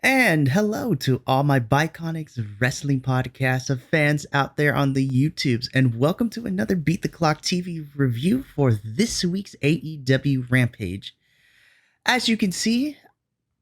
And hello to all my Bi-Conics Wrestling Podcast of fans out there on the YouTubes, and welcome to another Beat the Clock TV review for this week's AEW Rampage. As you can see,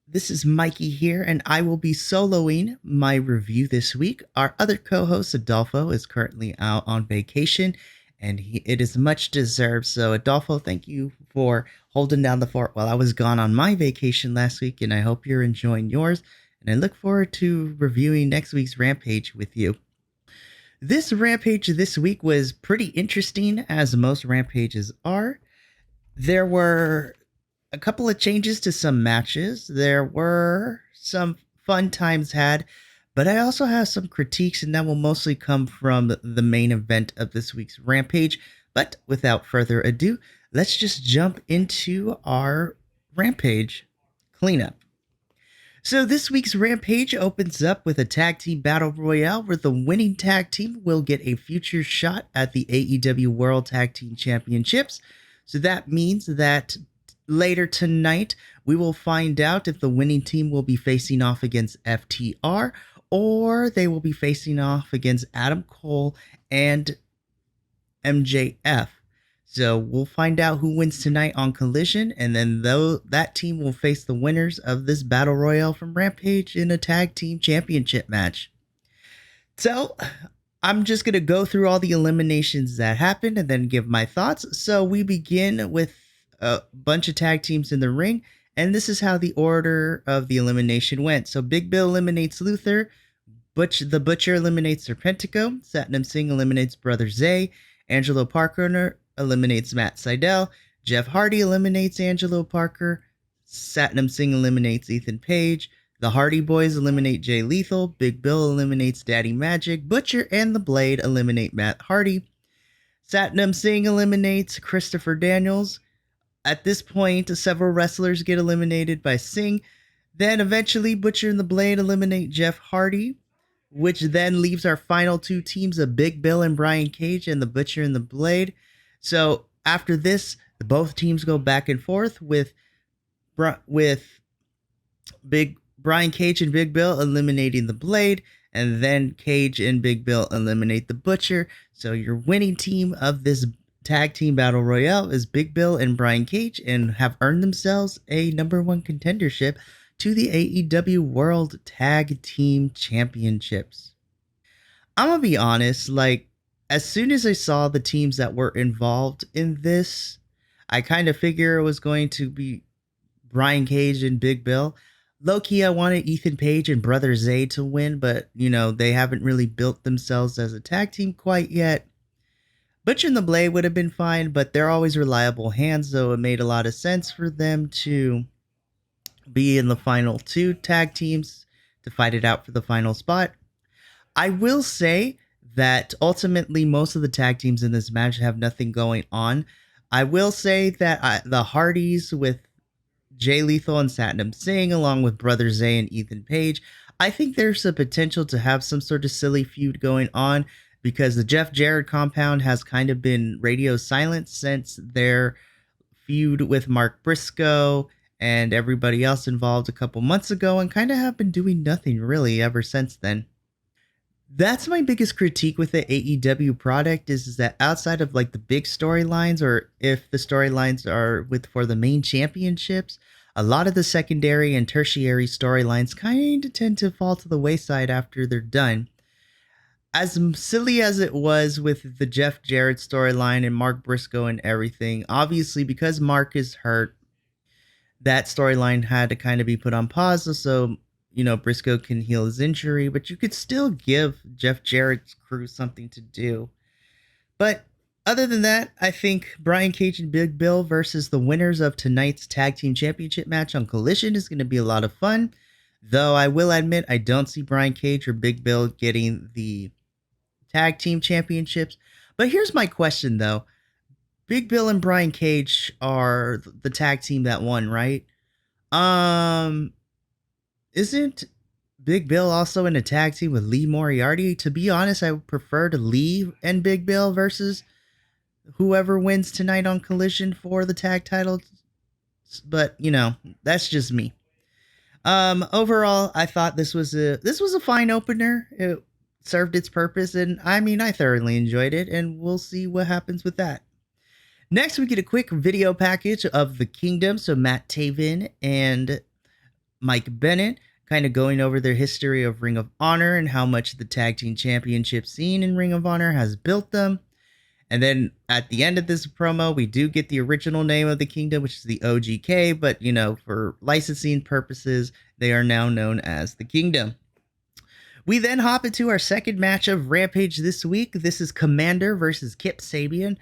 this is Mikey here, and I will be soloing my review this week. Our other co-host, Adolfo, is currently out on vacation, and it is much deserved. So, Adolfo, thank you for holding down the fort while I was gone on my vacation last week, and I hope you're enjoying yours. And I look forward to reviewing next week's Rampage with you. This Rampage this week was pretty interesting, as most Rampages are. There were a couple of changes to some matches. There were some fun times had, but I also have some critiques, and that will mostly come from the main event of this week's Rampage. But without further ado, let's just jump into our Rampage cleanup. So this week's Rampage opens up with a tag team battle royale where the winning tag team will get a future shot at the AEW World Tag Team Championships. So that means that later tonight, we will find out if the winning team will be facing off against FTR or they will be facing off against Adam Cole and MJF. So we'll find out who wins tonight on Collision, and then that team will face the winners of this Battle Royale from Rampage in a tag team championship match. So I'm just going to go through all the eliminations that happened and then give my thoughts. So we begin with a bunch of tag teams in the ring, and this is how the order of the elimination went. So Big Bill eliminates Luther, the Butcher eliminates Serpentico, Satnam Singh eliminates Brother Zay, Angelo Parker eliminates Matt Sydal, Jeff Hardy eliminates Angelo Parker, Satnam Singh eliminates Ethan Page, the Hardy Boys eliminate Jay Lethal, Big Bill eliminates Daddy Magic, Butcher and the Blade eliminate Matt Hardy, Satnam Singh eliminates Christopher Daniels. At this point, several wrestlers get eliminated by Singh. Then eventually Butcher and the Blade eliminate Jeff Hardy, which then leaves our final two teams of Big Bill and Brian Cage and the Butcher and the Blade. So after this, both teams go back and forth with Big Brian Cage and Big Bill eliminating the Blade, and then Cage and Big Bill eliminate the Butcher. So your winning team of this tag team battle royale is Big Bill and Brian Cage, and have earned themselves a number one contendership to the AEW World Tag Team Championships. I'm gonna be honest, as soon as I saw the teams that were involved in this, I kind of figure it was going to be Brian Cage and Big Bill. Low-key, I wanted Ethan Page and Brother Zay to win, but, they haven't really built themselves as a tag team quite yet. Butcher and the Blade would have been fine, but they're always reliable hands, so it made a lot of sense for them to be in the final two tag teams to fight it out for the final spot. I will say that ultimately most of the tag teams in this match have nothing going on. I will say that the Hardys with Jay Lethal and Satnam Singh, along with Brother Zay and Ethan Page, I think there's a potential to have some sort of silly feud going on, because the Jeff Jarrett compound has kind of been radio silent since their feud with Mark Briscoe and everybody else involved a couple months ago, and kind of have been doing nothing really ever since then. That's my biggest critique with the AEW product is that outside of the big storylines, or if the storylines are for the main championships, a lot of the secondary and tertiary storylines kind of tend to fall to the wayside after they're done. As silly as it was with the Jeff Jarrett storyline and Mark Briscoe and everything, obviously because Mark is hurt, that storyline had to kind of be put on pause so Briscoe can heal his injury, but you could still give Jeff Jarrett's crew something to do. But other than that, I think Brian Cage and Big Bill versus the winners of tonight's Tag Team Championship match on Collision is going to be a lot of fun. Though I will admit, I don't see Brian Cage or Big Bill getting the Tag Team Championships. But here's my question, though. Big Bill and Brian Cage are the tag team that won, right? Isn't Big Bill also in a tag team with Lee Moriarty? To be honest, I would prefer to Lee and Big Bill versus whoever wins tonight on Collision for the tag titles. But, that's just me. Overall, I thought this was a fine opener. It served its purpose, and I mean, I thoroughly enjoyed it, and we'll see what happens with that. Next, we get a quick video package of the Kingdom. So Matt Taven and Mike Bennett kind of going over their history of Ring of Honor and how much the tag team championship scene in Ring of Honor has built them. And then at the end of this promo, we do get the original name of the Kingdom, which is the OGK, but for licensing purposes, they are now known as the Kingdom. We then hop into our second match of Rampage this week. This is Commander versus Kip Sabian.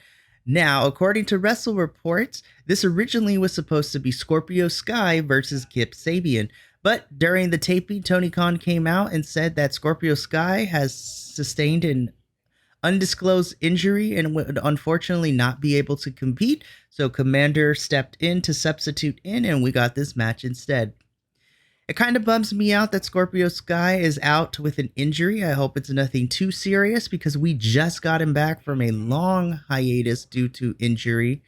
Now, according to Wrestle reports, this originally was supposed to be Scorpio Sky versus Kip Sabian. But during the taping, Tony Khan came out and said that Scorpio Sky has sustained an undisclosed injury and would unfortunately not be able to compete. So Commander stepped in to substitute in, and we got this match instead. It kind of bums me out that Scorpio Sky is out with an injury. I hope it's nothing too serious because we just got him back from a long hiatus due to injury.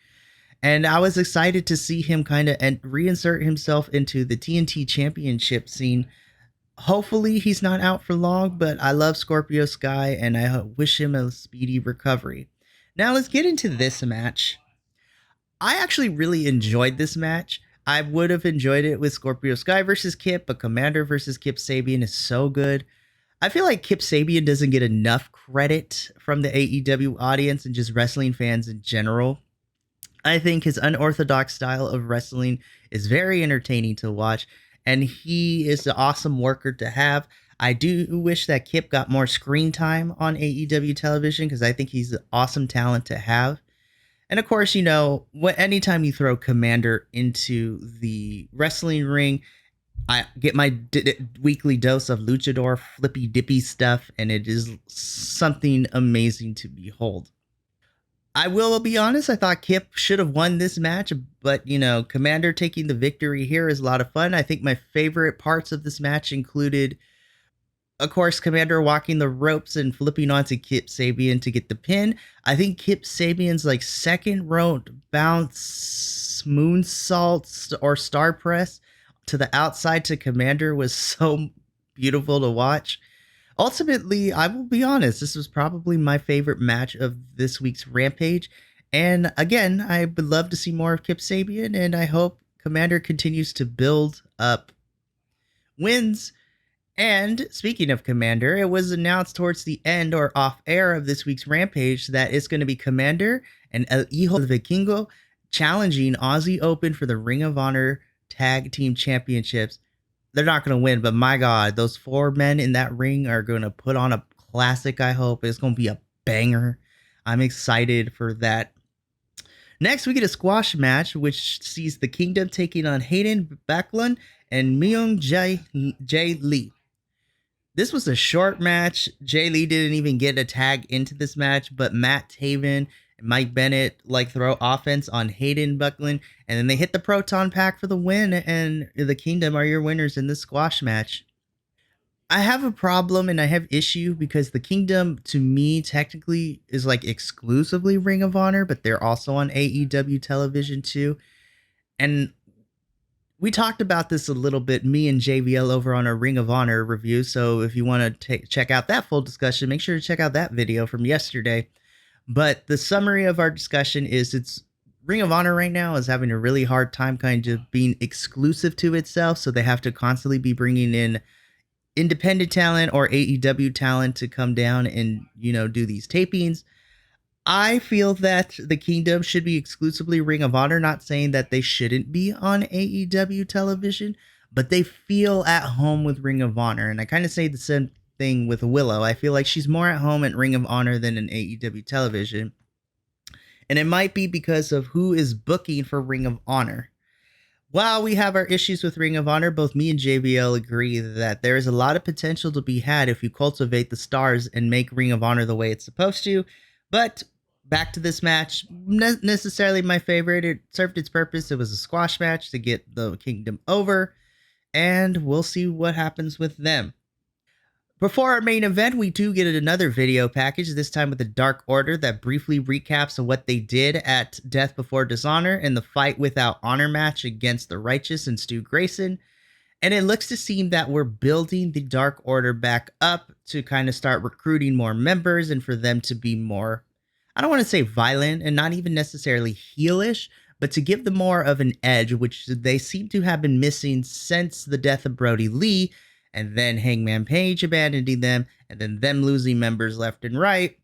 And I was excited to see him kind of reinsert himself into the TNT championship scene. Hopefully he's not out for long, but I love Scorpio Sky and I wish him a speedy recovery. Now let's get into this match. I actually really enjoyed this match. I would have enjoyed it with Scorpio Sky versus Kip, but Commander versus Kip Sabian is so good. I feel like Kip Sabian doesn't get enough credit from the AEW audience and just wrestling fans in general. I think his unorthodox style of wrestling is very entertaining to watch, and he is an awesome worker to have. I do wish that Kip got more screen time on AEW television because I think he's an awesome talent to have. And of course, anytime you throw Commander into the wrestling ring, I get my weekly dose of luchador flippy dippy stuff, and it is something amazing to behold. I will be honest, I thought Kip should have won this match, but, Commander taking the victory here is a lot of fun. I think my favorite parts of this match included, of course, Commander walking the ropes and flipping onto Kip Sabian to get the pin. I think Kip Sabian's second rope bounce, moonsault, or star press to the outside to Commander was so beautiful to watch. Ultimately, I will be honest, this was probably my favorite match of this week's Rampage. And again, I would love to see more of Kip Sabian, and I hope Commander continues to build up wins. And speaking of Commander, it was announced towards the end or off air of this week's Rampage that it's going to be Commander and El Hijo del Vikingo challenging Aussie Open for the Ring of Honor Tag Team Championships. They're not going to win, but my God, those four men in that ring are going to put on a classic, I hope. It's going to be a banger. I'm excited for that. Next, we get a squash match, which sees the Kingdom taking on Hayden Backlund and Myung Jae Lee. This was a short match. Jay Lee didn't even get a tag into this match, but Matt Taven and Mike Bennett throw offense on Hayden Buckland, and then they hit the Proton Pack for the win, and the Kingdom are your winners in this squash match. I have a problem and I have issue because the Kingdom, to me, technically is exclusively Ring of Honor, but they're also on AEW television too. And we talked about this a little bit, me and JVL, over on our Ring of Honor review. So if you want to check out that full discussion, make sure to check out that video from yesterday. But the summary of our discussion is it's Ring of Honor right now is having a really hard time kind of being exclusive to itself. So they have to constantly be bringing in independent talent or AEW talent to come down and, do these tapings. I feel that the Kingdom should be exclusively Ring of Honor, not saying that they shouldn't be on AEW television, but they feel at home with Ring of Honor. And I kind of say the same thing with Willow. I feel like she's more at home at Ring of Honor than in AEW television. And it might be because of who is booking for Ring of Honor. While we have our issues with Ring of Honor, both me and JBL agree that there is a lot of potential to be had if you cultivate the stars and make Ring of Honor the way it's supposed to. But back to this match, not necessarily my favorite. It served its purpose. It was a squash match to get the Kingdom over, and we'll see what happens with them. Before our main event, we do get another video package, this time with the Dark Order, that briefly recaps of what they did at Death Before Dishonor in the Fight Without Honor match against the Righteous and Stu Grayson. And it looks to seem that we're building the Dark Order back up to kind of start recruiting more members and for them to be more, I don't want to say violent and not even necessarily heelish, but to give them more of an edge, which they seem to have been missing since the death of Brody Lee and then Hangman Page abandoning them and then them losing members left and right.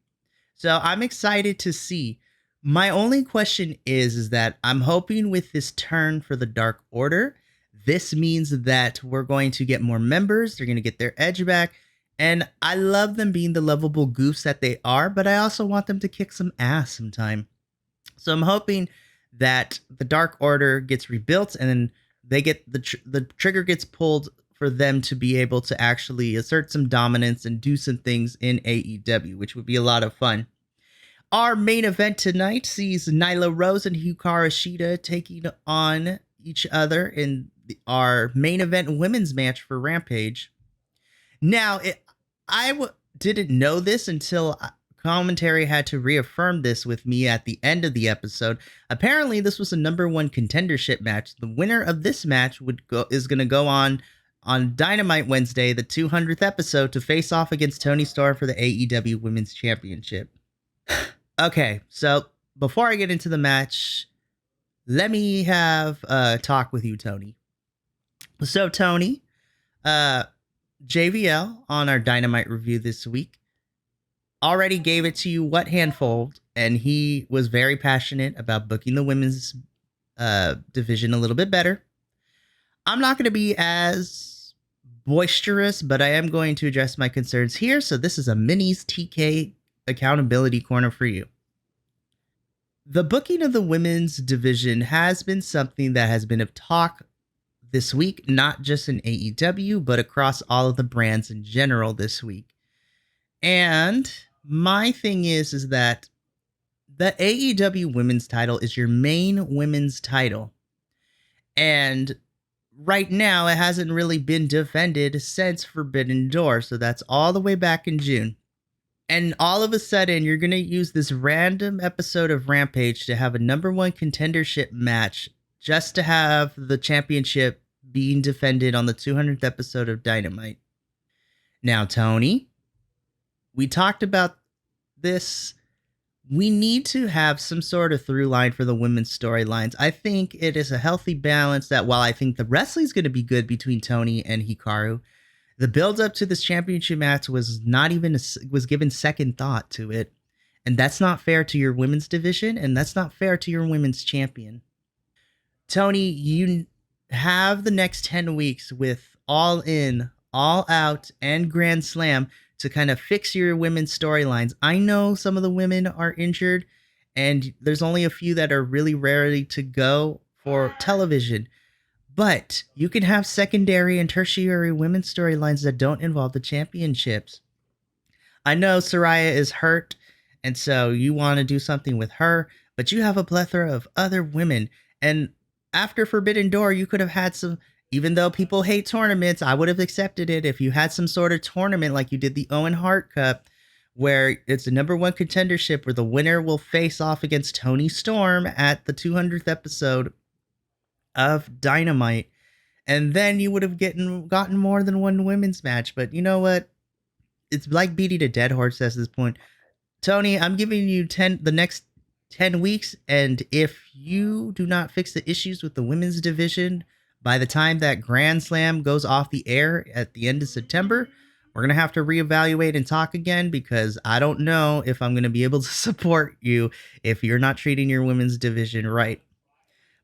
So I'm excited to see. My only question is that I'm hoping with this turn for the Dark Order, this means that we're going to get more members. They're going to get their edge back. And I love them being the lovable goofs that they are, but I also want them to kick some ass sometime. So I'm hoping that the Dark Order gets rebuilt and then they get the trigger gets pulled for them to be able to actually assert some dominance and do some things in AEW, which would be a lot of fun. Our main event tonight sees Nyla Rose and Hikaru Shida taking on each other in our main event women's match for Rampage. Now, didn't know this until commentary had to reaffirm this with me at the end of the episode. Apparently, this was a number one contendership match. The winner of this match is going to go on Dynamite Wednesday, the 200th episode, to face off against Toni Storm for the AEW Women's Championship. Okay, so before I get into the match, let me have a talk with you, Tony. So, Tony, JVL on our Dynamite review this week already gave it to you what handfold, and he was very passionate about booking the women's division a little bit better. I'm not going to be as boisterous, but I am going to address my concerns here. So this is a Minis TK accountability corner for you. The booking of the women's division has been something that has been of talk this week, not just in AEW, but across all of the brands in general this week. And my thing is that the AEW women's title is your main women's title. And right now, it hasn't really been defended since Forbidden Door. So that's all the way back in June. And all of a sudden, you're going to use this random episode of Rampage to have a number one contendership match just to have the championship being defended on the 200th episode of Dynamite. Now, Tony, we talked about this. We need to have some sort of through line for the women's storylines. I think it is a healthy balance that while I think the wrestling is going to be good between Toni and Hikaru, the build up to this championship match was was given second thought to it. And that's not fair to your women's division, and that's not fair to your women's champion. Tony, you have the next 10 weeks with All In, All Out, and Grand Slam to kind of fix your women's storylines. I know some of the women are injured, and there's only a few that are really rarely to go for television. But you can have secondary and tertiary women's storylines that don't involve the championships. I know Saraya is hurt, and so you want to do something with her, but you have a plethora of other women. And after Forbidden Door, you could have had some, even though people hate tournaments, I would have accepted it if you had some sort of tournament like you did the Owen Hart Cup, where it's a number one contendership where the winner will face off against Toni Storm at the 200th episode of Dynamite. And then you would have gotten more than one women's match. But you know what? It's like beating a dead horse at this point. Tony, I'm giving you the next 10 weeks. And if you do not fix the issues with the women's division by the time that Grand Slam goes off the air at the end of September, we're going to have to reevaluate and talk again, because I don't know if I'm going to be able to support you if you're not treating your women's division right.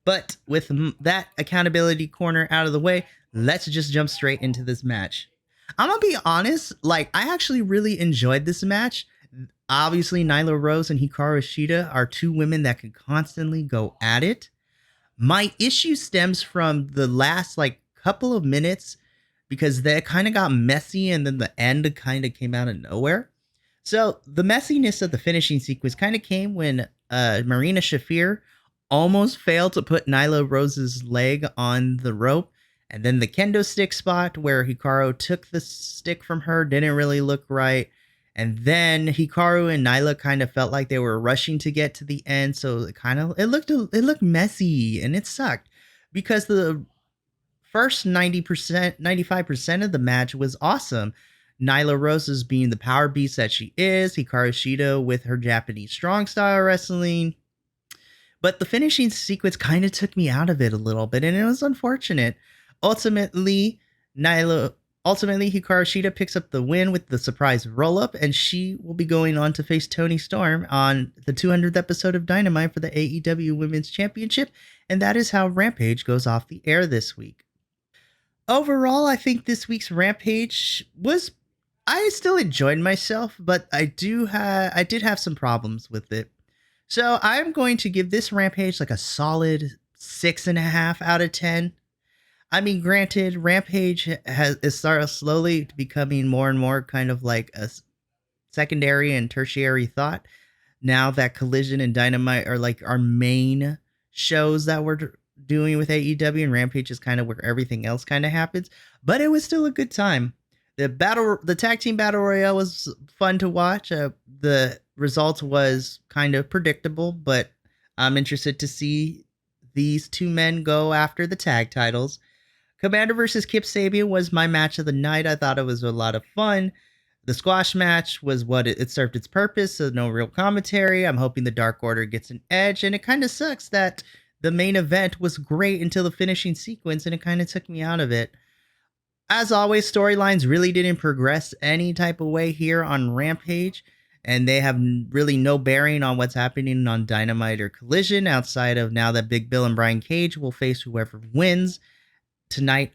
But with that accountability corner out of the way, let's just jump straight into this match. I'm going to be honest, I actually really enjoyed this match. Obviously, Nyla Rose and Hikaru Shida are two women that can constantly go at it. My issue stems from the last couple of minutes, because they kind of got messy and then the end kind of came out of nowhere. So the messiness of the finishing sequence kind of came when Marina Shafir almost failed to put Nyla Rose's leg on the rope. And then the kendo stick spot where Hikaru took the stick from her didn't really look right. And then Hikaru and Nyla kind of felt like they were rushing to get to the end. So it looked messy, and it sucked, because the first 90%, 95% of the match was awesome. Nyla Rose's being the power beast that she is, Hikaru Shida with her Japanese strong style wrestling. But the finishing sequence kind of took me out of it a little bit, and it was unfortunate. Ultimately, Hikaru Shida picks up the win with the surprise roll up, and she will be going on to face Toni Storm on the 200th episode of Dynamite for the AEW Women's Championship, and that is how Rampage goes off the air this week. Overall, I think this week's Rampage was, I still enjoyed myself, but I did have some problems with it. So I'm going to give this Rampage like a solid 6.5 out of 10. I mean, granted, Rampage is started slowly becoming more and more kind of like a secondary and tertiary thought. Now that Collision and Dynamite are like our main shows that we're doing with AEW, and Rampage is kind of where everything else kind of happens. But it was still a good time. The tag team battle royale was fun to watch. The result was kind of predictable, but I'm interested to see these two men go after the tag titles. Commander versus Kip Sabian was my match of the night. I thought it was a lot of fun. The squash match was what it served its purpose, so no real commentary. I'm hoping the Dark Order gets an edge, and it kind of sucks that the main event was great until the finishing sequence, and it kind of took me out of it. As always, storylines really didn't progress any type of way here on Rampage, and they have really no bearing on what's happening on Dynamite or Collision outside of now that Big Bill and Brian Cage will face whoever wins tonight's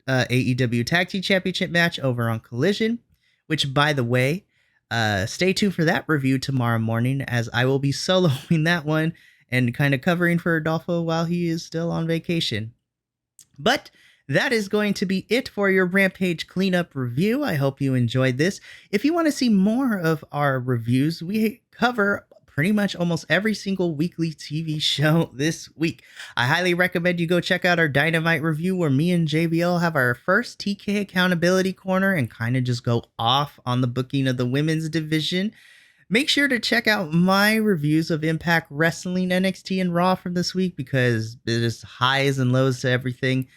AEW Tag Team Championship match over on Collision, which, by the way, stay tuned for that review tomorrow morning, as I will be soloing that one and kind of covering for Adolfo while he is still on vacation. But that is going to be it for your Rampage cleanup review. I hope you enjoyed this. If you want to see more of our reviews, we cover pretty much almost every single weekly TV show this week. I highly recommend you go check out our Dynamite review, where me and JBL have our first TK accountability corner and kind of just go off on the booking of the women's division. Make sure to check out my reviews of Impact Wrestling, NXT, and Raw from this week, because there's highs and lows to everything.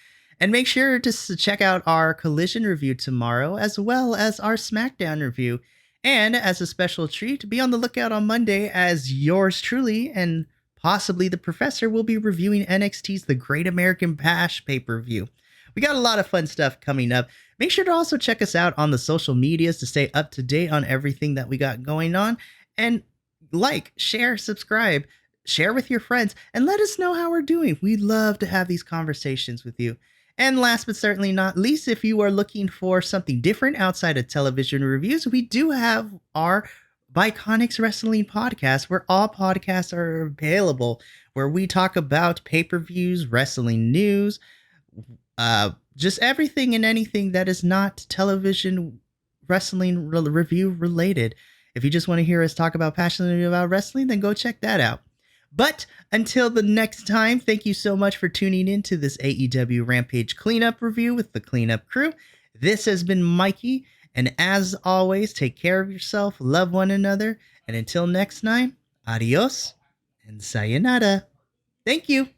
And make sure to check out our Collision review tomorrow, as well as our SmackDown review. And as a special treat, be on the lookout on Monday, as yours truly and possibly the Professor will be reviewing NXT's The Great American Bash pay-per-view. We got a lot of fun stuff coming up. Make sure to also check us out on the social medias to stay up to date on everything that we got going on. And like, share, subscribe, share with your friends, and let us know how we're doing. We'd love to have these conversations with you. And last but certainly not least, if you are looking for something different outside of television reviews, we do have our Bi-Conics Wrestling Podcast, where all podcasts are available, where we talk about pay-per-views, wrestling news, just everything and anything that is not television wrestling review related. If you just want to hear us talk passionately about wrestling, then go check that out. But until the next time, thank you so much for tuning in to this AEW Rampage cleanup review with the cleanup crew. This has been Mikey, and as always, take care of yourself, love one another, and until next time, adios and sayonara. Thank you.